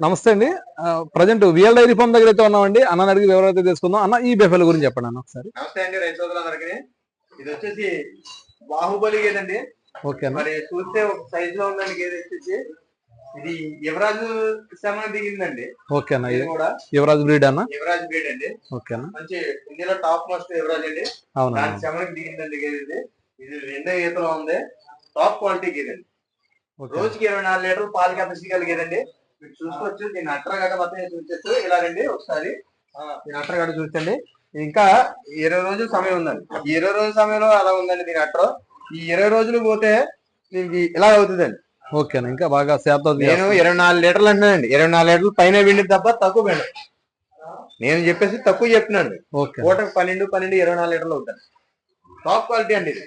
నమస్తే అండి. Present VL dairy farm దగ్గర అయితే ఉన్నామండి. అన్న అడిగి వివరాలు అయితే తెలుసుకుందాం. అన్న ఈ బెఫెల గురించి చెప్పండి అన్న ఒకసారి. నమస్తే అండి రైతు సోదరులందరికీ. ఇది వచ్చేసి బాహుబలి గేదండి. ఓకే అన్న. మరి చూస్తే ఒక సైజ్ లో ఉందండి గేదె వచ్చేసి. ఇది యువరాజు శమన దిగిందండి. ఓకే అన్న. ఇది కూడా యువరాజ్ బ్రీడ్ అన్న. యువరాజ్ బ్రీడ్ అండి. ఓకే అన్న. మంచి ఇండియాలో టాప్ మోస్ట్ యువరాజ్ అండి. అవును. దాని శమనకి దిగిందండి గేదె ఇది. ఇది రెండో ఈతలో ఉంది. టాప్ క్వాలిటీ గేదండి. రోజుకి 24 లీటర్లు పాలు కెపాసిటీ కలిగేదండి. మీరు చూసుకోవచ్చు. దీన్ని అట్రగడ్డ మొత్తం చూపించచ్చు. ఇలా రండి ఒకసారి దీని అట్రగడ్డ చూసండి. ఇంకా 20 రోజులు సమయం ఉందండి. ఈ 20 రోజుల సమయంలో అలా ఉందండి దీని అట్ర. ఈ 20 రోజులు పోతే దీనికి ఇలా అవుతుందండి. ఓకే అన్న. ఇంకా బాగా శాతం. నేను 24 లీటర్లు అంటున్నానండి. 24 లీటర్లు పైన పిండి తప్ప తక్కువ పిండి. నేను చెప్పేసి తక్కువ చెప్తున్నాను. పూటకు 12 24 లీటర్లు అవుతాయి. టాప్ క్వాలిటీ అండి ఇది.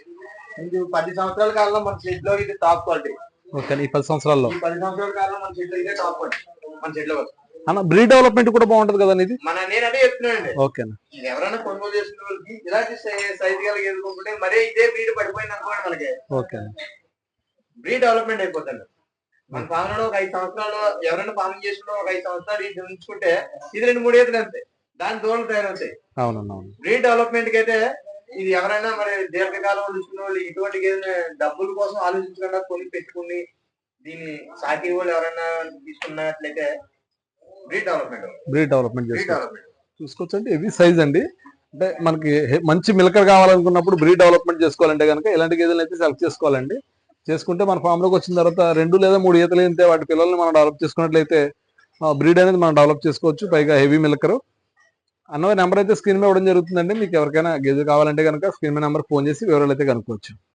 ఇది 10 సంవత్సరాల కాలంలో మన షెడ్ లో ఇది టాప్ క్వాలిటీ. ఓకే. ఈ 10 సంవత్సరాల్లో 10 సంవత్సరాల కాలంలో మన షెడ్ లో ఇదే టాప్ క్వాలిటీ. మన షెడ్ లో అన్న బ్రీడ్ డెవలప్మెంట్ కూడా బాగుంటది కదా ఇది. నేను అదే చెప్తున్నానండి. ఓకే. ఎవరైనా కొనుగోలు చేసిన వాళ్ళకి ఇలాంటి సైజు కలిగి ఎదుర్కొంటే మరీ ఇదే బ్రీడ్ పడిపోయింది అనుకోండి మనకి. ఓకే. బ్రీడ్ డెవలప్మెంట్ అయిపోతుంది. మన ఫామ్ లో ఒక 5 సంవత్సరాలు ఎవరైనా ఫార్మింగ్ చేసిన ఒక 5 సంవత్సరాలు ఇది ఉంచుకుంటే ఇది 2-3 ఏళ్ళు అంతే. దాని దూడలు తయారవుతాయి. అవునన్నా. బ్రీడ్ డెవలప్మెంట్ కి అయితే ఇది ఎవరైనా మరి దీర్ఘకాలం ఉంచుకున్న వాళ్ళు ఇటువంటి డబ్బుల కోసం ఆలోచించకుండా కొని పెట్టుకుని దీన్ని సాకి వాళ్ళు ఎవరైనా తీసుకున్నట్లయితే బ్రీడ్ డెవలప్మెంట్ చూసుకోవచ్చు అండి. ఇది సైజ్ అండి. అంటే మనకి మంచి మిల్కర్ కావాలనుకున్నప్పుడు బ్రీడ్ డెవలప్మెంట్ చేసుకోవాలంటే కనుక ఇలాంటి గేదెలు అయితే సెలెక్ట్ చేసుకోవాలండి. చేసుకుంటే మన ఫామ్ లోకి వచ్చిన తర్వాత 2 లేదా 3 ఈతలు అయితే వాటి పిల్లల్ని మనం డెవలప్ చేసుకున్నట్లయితే బ్రీడ్ అనేది మనం డెవలప్ చేసుకోవచ్చు. పైగా హెవీ మిల్కర్. అన్న నెంబర్ అయితే స్క్రీన్ మీద ఇవ్వడం జరుగుతుందండి. మీకు ఎవరికైనా గేదె కావాలంటే కనుక స్క్రీన్ మీద నెంబర్ ఫోన్ చేసి వివరాలు అయితే కనుక్కోవచ్చు.